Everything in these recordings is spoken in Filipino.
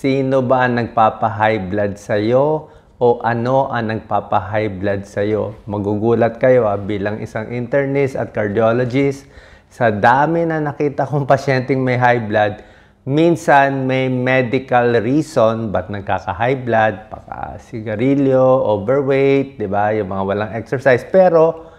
Sino ba ang nagpapa-high blood sa'yo? O ano ang nagpapa-high blood sa'yo? Magugulat kayo bilang isang internist at cardiologist. Sa dami na nakita kong pasyenteng may high blood, minsan may medical reason ba't nagkaka-high blood, sigarilyo, overweight, di ba? Yung mga walang exercise. Pero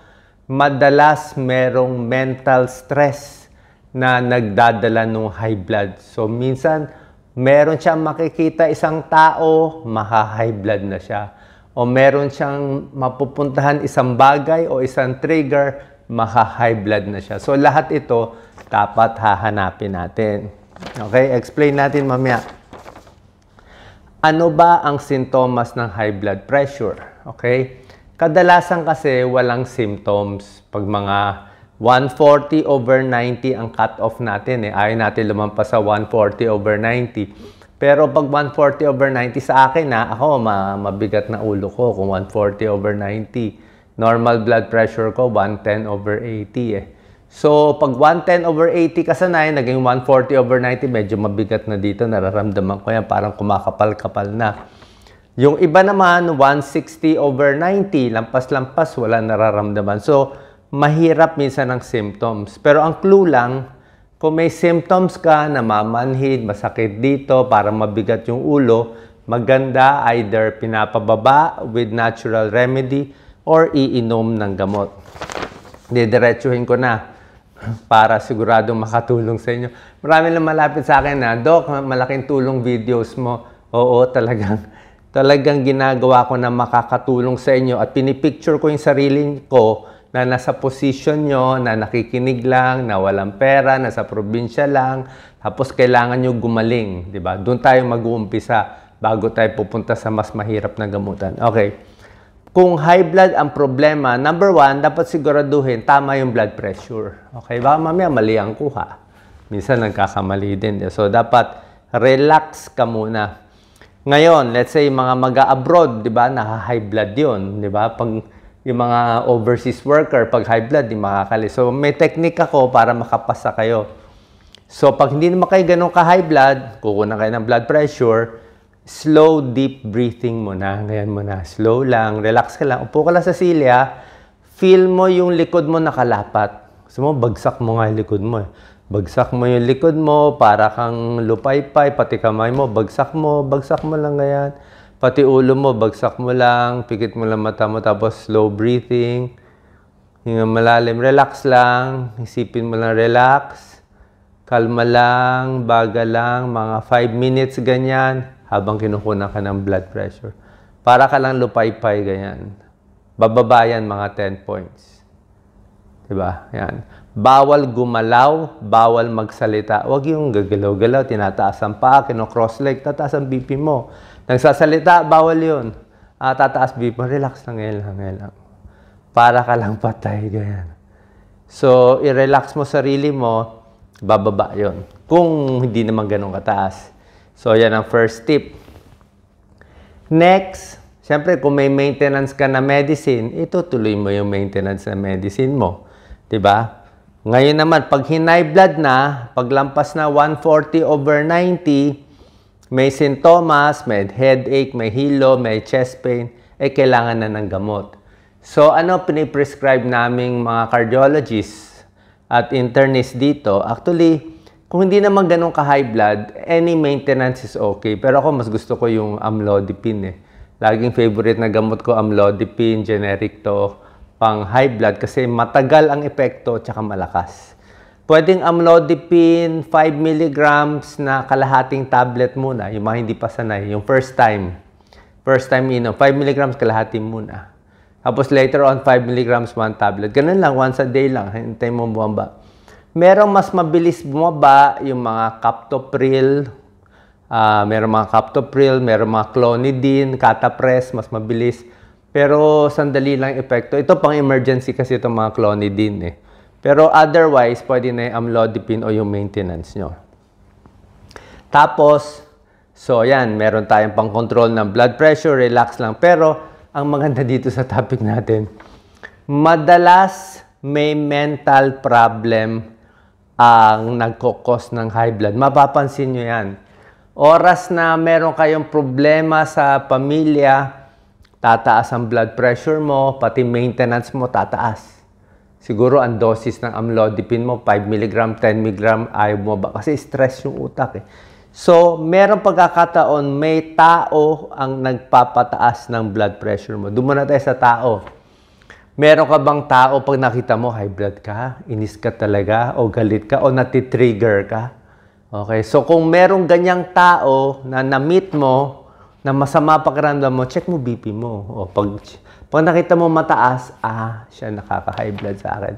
madalas merong mental stress na nagdadala ng high blood. So minsan meron siyang makikita isang tao, maka-high blood na siya. O meron siyang mapupuntahan isang bagay o isang trigger, maka-high blood na siya. So lahat ito dapat hahanapin natin. Okay, explain natin mamaya. Ano ba ang sintomas ng high blood pressure? Okay? Kadalasan kasi walang symptoms. Pag mga 140/90 ang cut-off natin. Ayaw natin lumampas sa 140/90. Pero pag 140/90 sa akin, ako mabigat na ulo ko kung 140/90. Normal blood pressure ko, 110/80 So, pag 110/80 kasanay, naging 140/90, medyo mabigat na dito. Nararamdaman ko yan, parang kumakapal-kapal na. Yung iba naman, 160/90, lampas-lampas, wala nararamdaman. So, mahirap minsan ang symptoms. Pero ang clue lang, kung may symptoms ka, namamanhid, masakit dito, parang mabigat yung ulo, maganda either pinapababa with natural remedy or iinom ng gamot. Didiretsuhin ko na para siguradong makatulong sa inyo. Marami lang malapit sa akin na, Doc, malaking tulong videos mo. Oo, talagang ginagawa ko na makakatulong sa inyo at pinipicture ko yung sarili ko na nasa position nyo, na nakikinig lang, na walang pera, nasa probinsya lang, tapos kailangan nyo gumaling, di ba? Doon tayo mag-uumpisa bago tayo pupunta sa mas mahirap na gamutan. Okay. Kung high blood ang problema, number one, dapat siguraduhin tama yung blood pressure. Okay, baka mamaya mali ang kuha. Minsan nagkakamali din. So, dapat relax ka muna. Ngayon, let's say mga mag-abroad, di ba, naka-high blood yun, di ba? Pag yung mga overseas worker, pag high blood, di makakali. So, may technique ako para makapasa kayo. So, pag hindi naman kayo ganun ka-high blood, kukunan kayo ng blood pressure, slow, deep breathing muna. Ngayon muna. Slow lang. Relax ka lang. Upo ka lang sa silya. Feel mo yung likod mo nakalapat. Gusto mo, bagsak mo nga yung likod mo. Bagsak mo yung likod mo para kang lupaypay. Pati kamay mo, bagsak mo lang ganyan. Pati ulo mo, bagsak mo lang. Pikit mo lang mata mo. Tapos slow breathing. Hinga malalim. Relax lang. Isipin mo lang relax. Kalma lang. Baga lang. Mga 5 minutes ganyan. Habang kinukunan ka ng blood pressure. Para ka lang lupaypay, ganyan. Bababa yan mga 10 points. Diba? Yan. Bawal gumalaw, bawal magsalita. Huwag yung gagalaw-galaw, tinataas ang paa, kino-cross leg, tataas ang BP mo. Nagsasalita, bawal yun. Tataas BP mo, relax lang, ngayon lang. Para ka lang patay, ganyan. So, i-relax mo sarili mo, bababa yun. Kung hindi naman ganun kataas. So, yan ang first tip. Next, siyempre, kung may maintenance ka na medicine, itutuloy mo yung maintenance na medicine mo. Diba? Ngayon naman, pag high blood na, paglampas na 140/90, may sintomas, may headache, may hilo, may chest pain, kailangan na ng gamot. So, ano piniprescribe naming mga cardiologists at internists dito? Actually, kung hindi naman ganun ka-high blood, any maintenance is okay. Pero ako, mas gusto ko yung amlodipine. Laging favorite na gamot ko, amlodipine, generic to, pang high blood kasi matagal ang epekto at malakas. Pwedeng amlodipine, 5 mg na kalahating tablet muna. Yung mga hindi pa sanay, yung first time inom, 5 mg kalahati muna. Tapos later on, 5 mg 1 tablet. Ganun lang, once a day lang, hintay mo bumaba. Merong mas mabilis bumaba, yung mga captopril, merong mga clonidine, catapres, mas mabilis. Pero sandali lang epekto. Ito pang emergency kasi itong mga clonidine. Pero otherwise, pwede na yung amlodipine o yung maintenance nyo. Tapos, so yan, meron tayong pang control ng blood pressure, relax lang. Pero, ang maganda dito sa topic natin, madalas may mental problem ang nagkukos ng high blood. Mapapansin nyo yan. Oras na meron kayong problema sa pamilya, tataas ang blood pressure mo, pati maintenance mo tataas. Siguro ang dosis ng amlodipine mo, 5 mg, 10 mg, ayaw mo ba? Kasi stress yung utak eh. So, merong pagkakataon, may tao ang nagpapataas ng blood pressure mo. Doon muna tayo sa tao. Meron ka bang tao pag nakita mo, high blood ka, inis ka talaga, o galit ka, o natitrigger ka? Okay, so kung merong ganyang tao na na-meet mo, na masama pakiramdam mo, check mo BP mo. O pag nakita mo mataas, siya nakaka-high blood sa akin.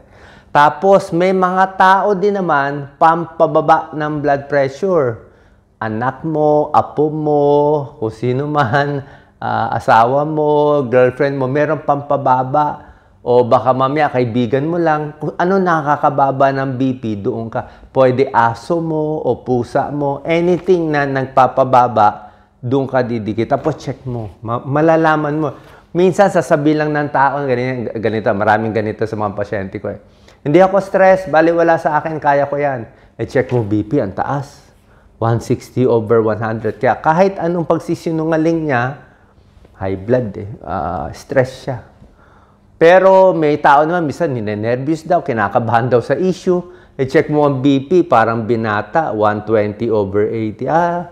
Tapos, may mga tao din naman, pampababa ng blood pressure. Anak mo, apo mo, kung sino man, asawa mo, girlfriend mo, meron pampababa. O baka mamaya, kaibigan mo lang, kung ano nakakababa ng BP, doon ka. Pwede aso mo o pusa mo, anything na nagpapababa, doon ka didikit. Tapos check mo, malalaman mo. Minsan, sasabihin lang ng tao, ganito, maraming ganito sa mga pasyente ko eh. Hindi ako stress, baliwala sa akin, kaya ko yan. Check mo BP, ang taas. 160/100. Kaya kahit anong pagsisinungaling niya, high blood eh. Stress siya. Pero may tao naman, minsan ninenervyos daw, kinakabahan daw sa issue. Check mo ang BP, parang binata, 120/80.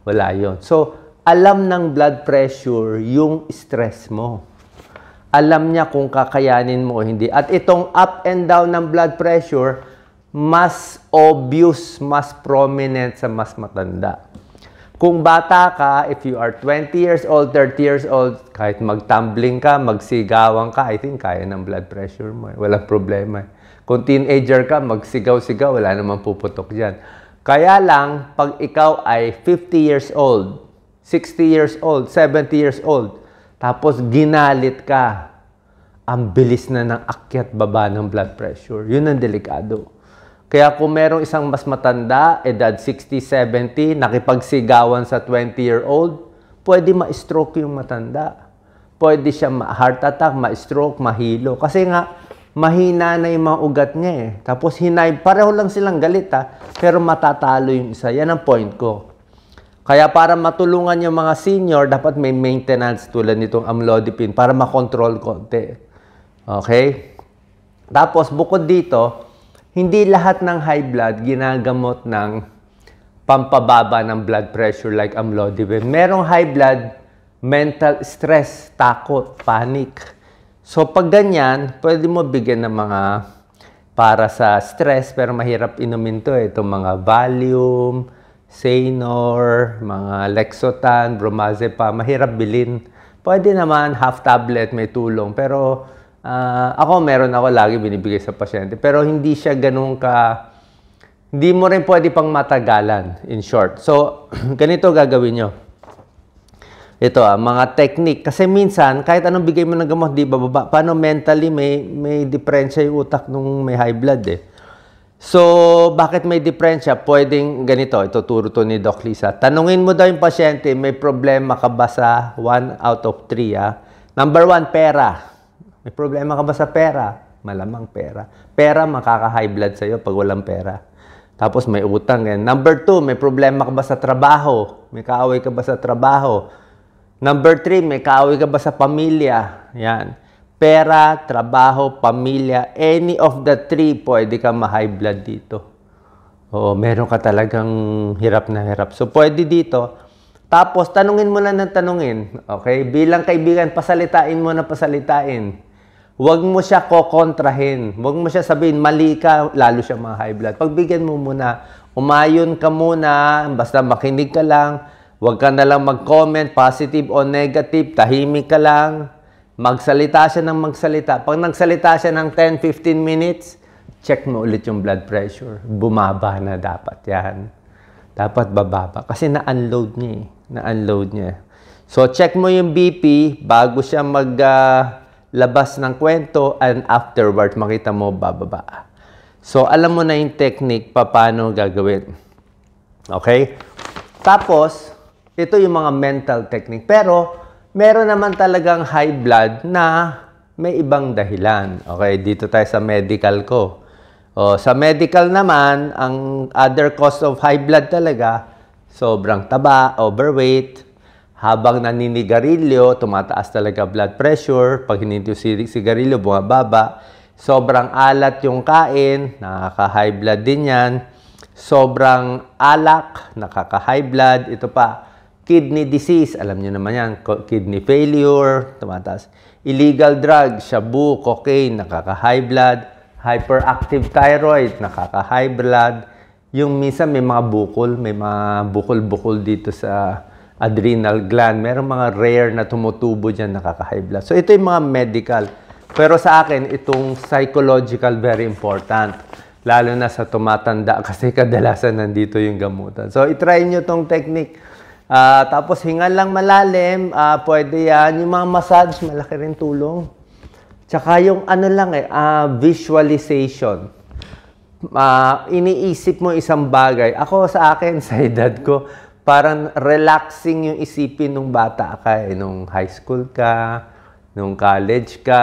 Wala yon. So, alam ng blood pressure yung stress mo. Alam niya kung kakayanin mo o hindi. At itong up and down ng blood pressure, mas obvious, mas prominent sa mas matanda. Kung bata ka, if you are 20 years old, 30 years old, kahit magtumbling ka, magsigawan ka, I think kaya ng blood pressure mo. Walang problema. Kung teenager ka, magsigaw-sigaw, wala namang puputok dyan. Kaya lang, pag ikaw ay 50 years old, 60 years old, 70 years old, tapos ginalit ka, ang bilis na ng akyat baba ng blood pressure. Yun ang delikado. Kaya kung merong isang mas matanda, edad 60, 70, nakipagsigawan sa 20-year-old, pwede ma-stroke yung matanda. Pwede siya ma-heart attack, ma-stroke, mahilo. Kasi nga, mahina na yung mga ugat niya eh. Tapos pareho lang silang galit pero matatalo yung isa. Yan ang point ko. Kaya para matulungan yung mga senior, dapat may maintenance tulad nitong amlodipine para makontrol konti. Okay? Tapos bukod dito, hindi lahat ng high blood ginagamot ng pampababa ng blood pressure like amlodipine. Merong high blood, mental stress, takot, panic. So pag ganyan, pwede mo bigyan ng mga para sa stress pero mahirap inumin to eh. Itong mga Valium, Saynor, mga Lexotan, Bromazepam, mahirap bilhin. Pwede naman half tablet, may tulong. Pero meron ako lagi binibigay sa pasyente. Pero hindi siya ganun hindi mo rin pwede pang matagalan, in short. So, ganito gagawin nyo. Ito mga technique. Kasi minsan, kahit anong bigay mo ng gamot, di bababa. Paano mentally may diferensya yung utak nung may high blood eh. So, bakit may diferensya? Pwedeng ganito, ituturo to ni Doc Lisa. Tanungin mo daw yung pasyente, may problema ka ba sa 1 out of 3 Number 1, pera. May problema ka ba sa pera? Malamang pera. Pera, makaka-high blood sa'yo pag walang pera. Tapos may utang. Number 2, may problema ka ba sa trabaho? May kaaway ka ba sa trabaho? Number 3, may kaaway ka ba sa pamilya? Yan. Pera, trabaho, pamilya, any of the 3, pwede ka ma-high blood dito. Oo, meron ka talagang hirap na hirap. So, pwede dito. Tapos, tanungin mo na ng tanungin. Okay? Bilang kaibigan, pasalitain mo na pasalitain. Huwag mo siya kokontrahin. Huwag mo siya sabihin, mali ka, lalo siya ma-high blood. Pagbigyan mo muna, umayon ka muna, basta makinig ka lang. Huwag ka na lang mag-comment, positive o negative, tahimik ka lang. Magsalita siya ng magsalita. Pag nagsalita siya ng 10-15 minutes, check mo ulit yung blood pressure. Bumaba na dapat yan. Dapat bababa. Kasi na-unload niya eh. Na-unload niya. So, check mo yung BP bago siya maglabas ng kwento and afterwards, makita mo bababa. So, alam mo na yung technique paano gagawin. Okay? Tapos, ito yung mga mental technique. Pero, meron naman talagang high blood na may ibang dahilan. Okay? Dito tayo sa medical ko. Sa medical naman, ang other cause of high blood talaga, sobrang taba, overweight. Habang naninigarilyo, tumataas talaga blood pressure. Pag hininto sigarilyo, bumababa. Sobrang alat yung kain, nakaka-high blood din yan. Sobrang alak, nakaka-high blood. Ito pa, kidney disease, alam niyo naman yan, kidney failure, tumataas. Illegal drugs, shabu, cocaine, nakaka-high blood. Hyperactive thyroid, nakaka-high blood. Yung minsan may mga bukol dito sa adrenal gland. Merong mga rare na tumutubo dyan, nakaka-high blood. So ito yung mga medical. Pero sa akin, itong psychological, very important. Lalo na sa tumatanda kasi kadalasan nandito yung gamutan. So, itry nyo tong technique. Tapos, hinga lang malalim. Pwede yan. Yung mga massage, malaki rin tulong. Tsaka yung ano lang visualization. Iniisip mo isang bagay. Ako sa akin, sa edad ko, parang relaxing yung isipin nung bata ka. Nung high school ka, nung college ka,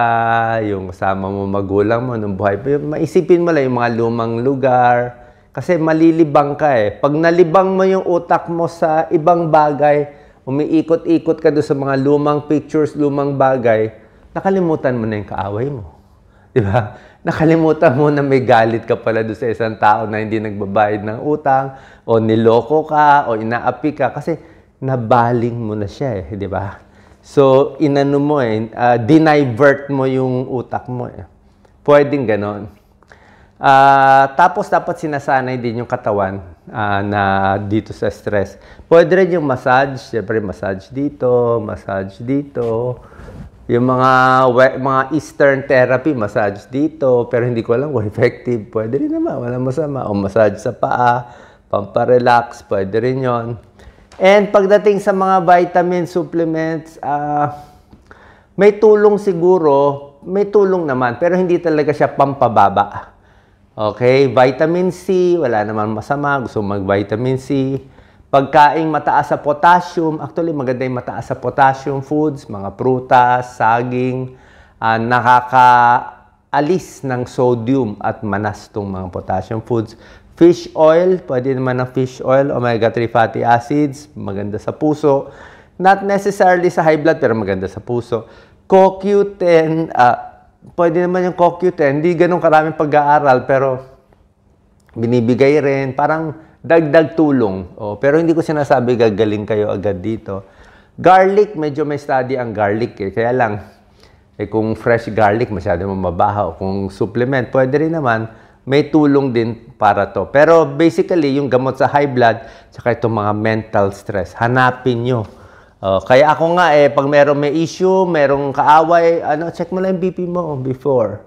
yung kasama mo magulang mo, nung buhay pa, maisipin mo lang yung mga lumang lugar. Kasi malilibang ka Pag nalibang mo yung utak mo sa ibang bagay, umiikot-ikot ka doon sa mga lumang pictures, lumang bagay, nakalimutan mo na yung kaaway mo. Diba? Nakalimutan mo na may galit ka pala doon sa isang tao na hindi nagbabayad ng utang, o niloko ka, o inaapi ka, kasi nabaling mo na siya di ba? So, inano mo dinivert mo yung utak mo Pwedeng ganon. Tapos, dapat sinasanay din yung katawan na dito sa stress. Pwede rin yung massage. Siyempre, massage dito. Yung mga Eastern therapy, massage dito. Pero hindi ko alam kung effective. Pwede rin naman, walang masama. O massage sa paa, pamparelax, pwede rin yon. And pagdating sa mga vitamin supplements, may tulong siguro, may tulong naman, pero hindi talaga siya pampababa. Okay? Vitamin C, wala naman masama, gusto mag-vitamin C. Pagkaing mataas sa potassium, actually maganda yung mataas sa potassium foods, mga prutas, saging, nakakaalis ng sodium at manas tong mga potassium foods. Fish oil, pwede naman ng fish oil, omega-3 fatty acids, maganda sa puso. Not necessarily sa high blood, pero maganda sa puso. CoQ10, pwede naman yung CoQ10, hindi ganun karaming pag-aaral, pero binibigay rin, parang dagdag tulong. Pero hindi ko sinasabi gagaling kayo agad dito. Garlic, medyo may study ang garlic kaya lang, kung fresh garlic, masyado mababaho. Kung supplement, pwede rin naman, may tulong din para to. Pero basically, yung gamot sa high blood, tsaka itong mga mental stress, hanapin nyo. Kaya ako nga pag may issue, merong kaaway, check mo lang yung BP mo before.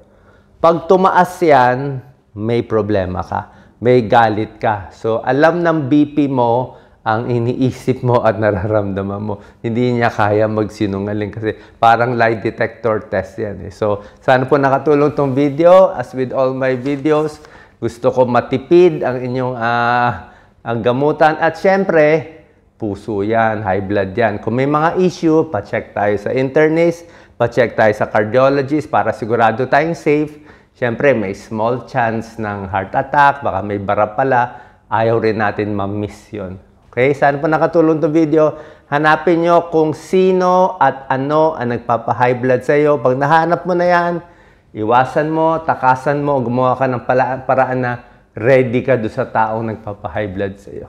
Pag tumaas yan, may problema ka. May galit ka. So, alam ng BP mo ang iniisip mo at nararamdaman mo. Hindi niya kaya magsinungaling kasi parang lie detector test yan So, sana po nakatulong tong video. As with all my videos, gusto ko matipid ang inyong ang gamutan. At syempre, puso yan, high blood yan. Kung may mga issue, pa-check tayo sa internist, pa-check tayo sa cardiologist para sigurado tayong safe. Syempre, may small chance ng heart attack, baka may bara pala. Ayaw rin natin ma-miss yun. Okay, sana po nakatulong to video. Hanapin nyo kung sino at ano ang nagpapa-high blood sa iyo. Pag nahanap mo na yan, iwasan mo, takasan mo, gumawa ka ng paraan na ready ka doon sa taong nagpapa-high blood sa iyo.